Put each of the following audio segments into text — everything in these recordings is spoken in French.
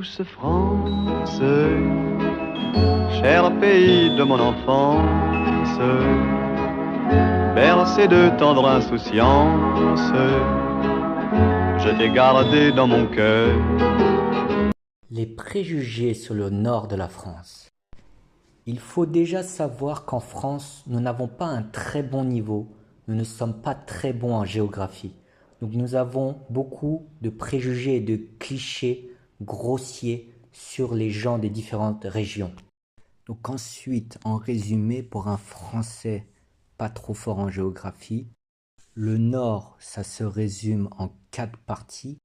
douce France, cher pays de mon enfance, bercé de tendre insouciance, je t'ai gardé dans mon cœur. Les préjugés sur le nord de la France. Il faut déjà savoir qu'en France, nous n'avons pas un très bon niveau, nous ne sommes pas très bons en géographie. Donc nous avons beaucoup de préjugés et de clichés grossiers sur les gens des différentes régions. Donc ensuite, en résumé, pour un Français pas trop fort en géographie, le nord, ça se résume en 4 parties.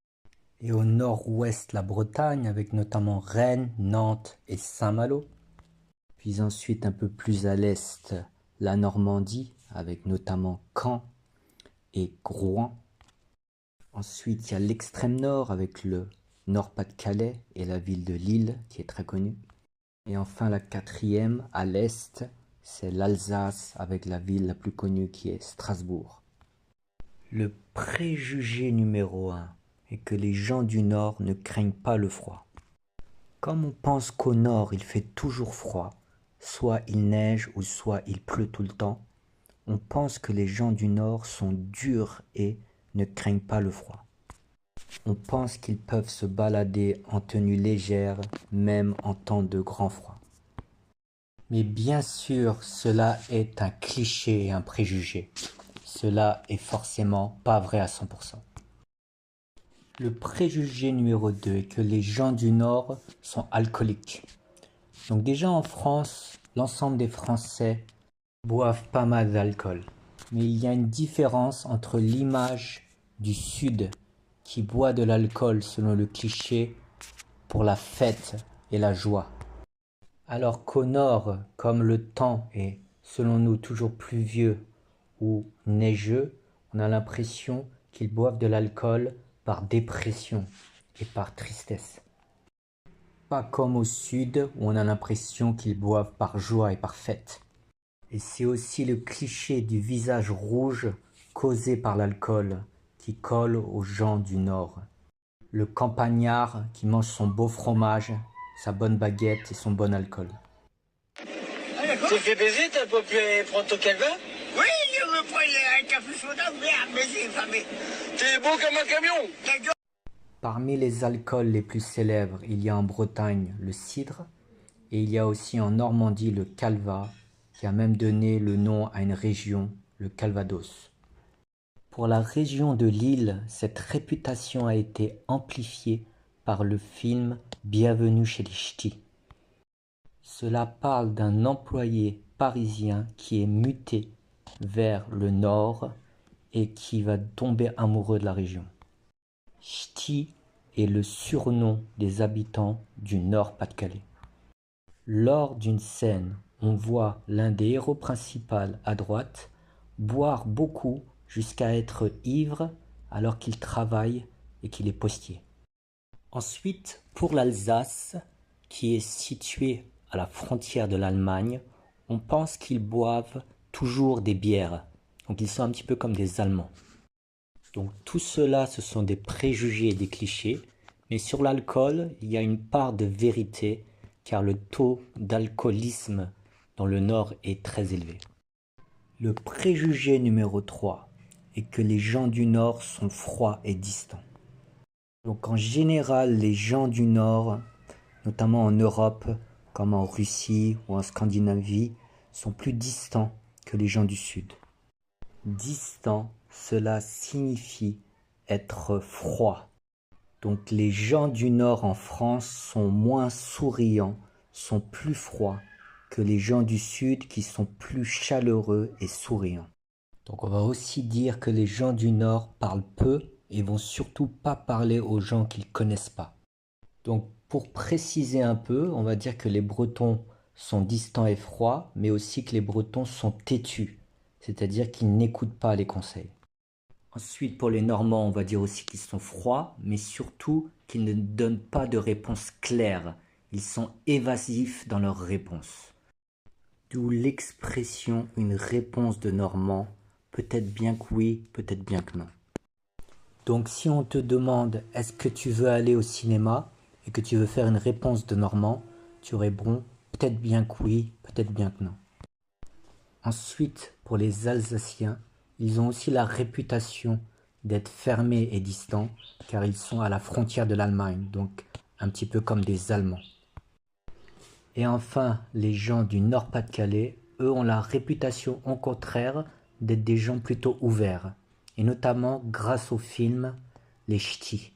Et au nord-ouest, la Bretagne, avec notamment Rennes, Nantes et Saint-Malo. Puis ensuite, un peu plus à l'est, la Normandie, avec notamment Caen et Rouen. Ensuite, il y a l'extrême nord, avec le Nord-Pas-de-Calais et la ville de Lille, qui est très connue. Et enfin, la quatrième, à l'est, c'est l'Alsace, avec la ville la plus connue qui est Strasbourg. Le préjugé numéro 1 est que les gens du Nord ne craignent pas le froid. Comme on pense qu'au Nord il fait toujours froid, soit il neige ou soit il pleut tout le temps, on pense que les gens du Nord sont durs et ne craignent pas le froid. On pense qu'ils peuvent se balader en tenue légère, même en temps de grand froid. Mais bien sûr, cela est un cliché et un préjugé. Cela est forcément pas vrai à 100%. Le préjugé numéro 2 est que les gens du Nord sont alcooliques. Donc déjà en France, l'ensemble des Français boivent pas mal d'alcool. Mais il y a une différence entre l'image du Sud qui boit de l'alcool selon le cliché pour la fête et la joie. Alors qu'au Nord, comme le temps est selon nous toujours pluvieux ou neigeux, on a l'impression qu'ils boivent de l'alcool par dépression et par tristesse. Pas comme au sud où on a l'impression qu'ils boivent par joie et par fête. Et c'est aussi le cliché du visage rouge causé par l'alcool qui colle aux gens du nord. Le campagnard qui mange son beau fromage, sa bonne baguette et son bon alcool. T'es fait baiser, t'as pas pu aller prendre ton calva? Oui, je veux prendre un café soda, mais c'est fameux. T'es beau comme un camion! Parmi les alcools les plus célèbres, il y a en Bretagne le cidre et il y a aussi en Normandie le calva qui a même donné le nom à une région, le Calvados. Pour la région de Lille, cette réputation a été amplifiée par le film Bienvenue chez les Ch'tis. Cela parle d'un employé parisien qui est muté vers le nord et qui va tomber amoureux de la région. Ch'ti est le surnom des habitants du Nord-Pas-de-Calais. Lors d'une scène, on voit l'un des héros principaux à droite boire beaucoup jusqu'à être ivre alors qu'il travaille et qu'il est postier. Ensuite, pour l'Alsace, qui est située à la frontière de l'Allemagne, on pense qu'ils boivent toujours des bières. Donc ils sont un petit peu comme des Allemands. Donc tout cela, ce sont des préjugés et des clichés. Mais sur l'alcool, il y a une part de vérité, car le taux d'alcoolisme dans le Nord est très élevé. Le préjugé numéro 3 est que les gens du Nord sont froids et distants. Donc en général, les gens du Nord, notamment en Europe, comme en Russie ou en Scandinavie, sont plus distants que les gens du Sud. Distant, cela signifie être froid. Donc les gens du Nord en France sont moins souriants, sont plus froids que les gens du Sud qui sont plus chaleureux et souriants. Donc on va aussi dire que les gens du Nord parlent peu et vont surtout pas parler aux gens qu'ils connaissent pas. Donc pour préciser un peu, on va dire que les Bretons sont distants et froids, mais aussi que les Bretons sont têtus, c'est-à-dire qu'ils n'écoutent pas les conseils. Ensuite, pour les Normands, on va dire aussi qu'ils sont froids, mais surtout qu'ils ne donnent pas de réponse claire. Ils sont évasifs dans leurs réponses. D'où l'expression « une réponse de Normand », peut-être bien que oui, peut-être bien que non. Donc si on te demande « est-ce que tu veux aller au cinéma ?» et que tu veux faire une réponse de normand, tu réponds peut-être bien que oui, peut-être bien que non. Ensuite, pour les Alsaciens, ils ont aussi la réputation d'être fermés et distants, car ils sont à la frontière de l'Allemagne, donc un petit peu comme des Allemands. Et enfin, les gens du Nord-Pas-de-Calais, eux ont la réputation au contraire d'être des gens plutôt ouverts, et notamment grâce au film Les Ch'tis.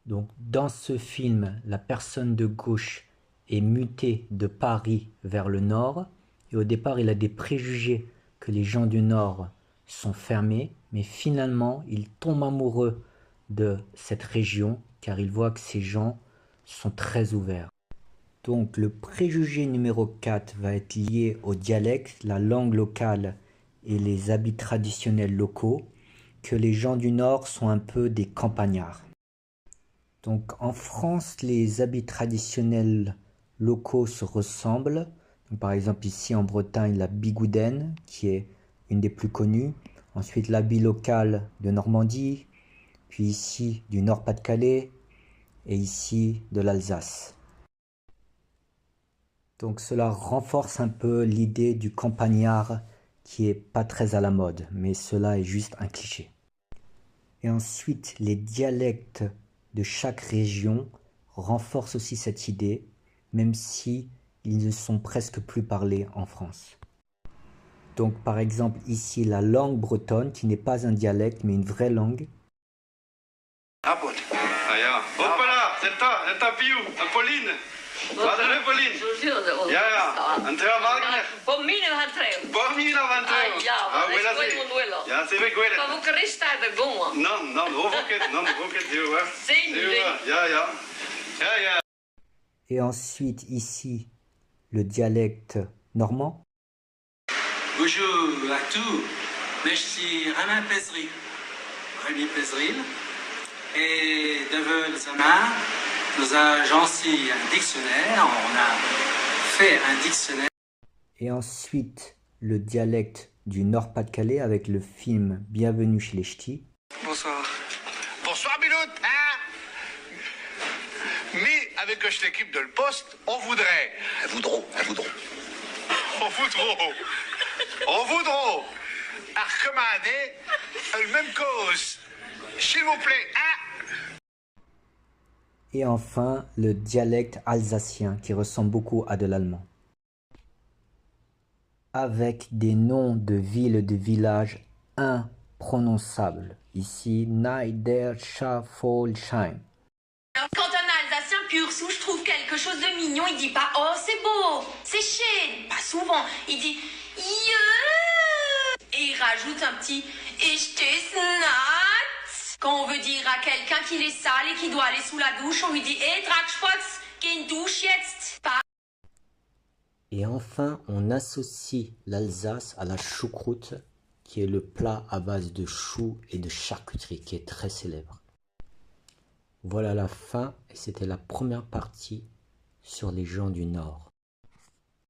Donc dans ce film, la personne de gauche est mutée de Paris vers le Nord, et au départ il a des préjugés que les gens du Nord sont fermés, mais finalement il tombe amoureux de cette région car il voit que ces gens sont très ouverts. Donc le préjugé numéro 4 va être lié au dialecte, la langue locale et les habits traditionnels locaux, que les gens du Nord sont un peu des campagnards. Donc en France, les habits traditionnels locaux se ressemblent. Donc, par exemple ici en Bretagne, la bigoudaine, qui est une des plus connues. Ensuite l'habit local de Normandie, puis ici du Nord-Pas-de-Calais et ici de l'Alsace. Donc cela renforce un peu l'idée du campagnard qui est pas très à la mode, mais cela est juste un cliché. Et ensuite, les dialectes de chaque région renforcent aussi cette idée, même si ils ne sont presque plus parlés en France. Donc par exemple ici la langue bretonne, qui n'est pas un dialecte mais une vraie langue. Ah bon. Ah ja. Hoppala, c'est ta Piu, Pauline. Wat is er, Pauline? Ja, ja. En twee Wagner. Voor mij gaan trouwen. Voor mij gaan trouwen. Ja, maar dat is gewoon een duelo. Ja, c'est vrai. Maar hoe kan je staan er gewoon? Non, hoeveel heel hè. Ja, ja. Ja, ja. Et ensuite ici le dialecte normand. Bonjour à tous, je suis Romain Pézeril, Rémi Pézeril, et de Zama, nous avons aussi un dictionnaire, on a fait un dictionnaire. Et ensuite le dialecte du Nord-Pas-de-Calais avec le film Bienvenue chez les Ch'tis. Bonsoir. Bonsoir, Bilout. Hein? Mais avec l'équipe de le poste, on voudrait. On voudrait. À recommander la même cause. S'il vous plaît, hein? Et enfin le dialecte alsacien qui ressemble beaucoup à de l'allemand. Avec des noms de villes et de villages imprononçables. Ici, Niederschaffolsheim. Quand un Alsacien pur souche trouve quelque chose de mignon, il dit pas oh c'est beau, c'est chien, pas souvent, il dit yeah et il rajoute un petit ich snat. Quand on veut dire à quelqu'un qu'il est sale et qu'il doit aller sous la douche, on lui dit Dragspotz, geh douche jetzt. Et enfin, on associe l'Alsace à la choucroute, qui est le plat à base de choux et de charcuterie, qui est très célèbre. Voilà la fin, et c'était la première partie sur les gens du Nord.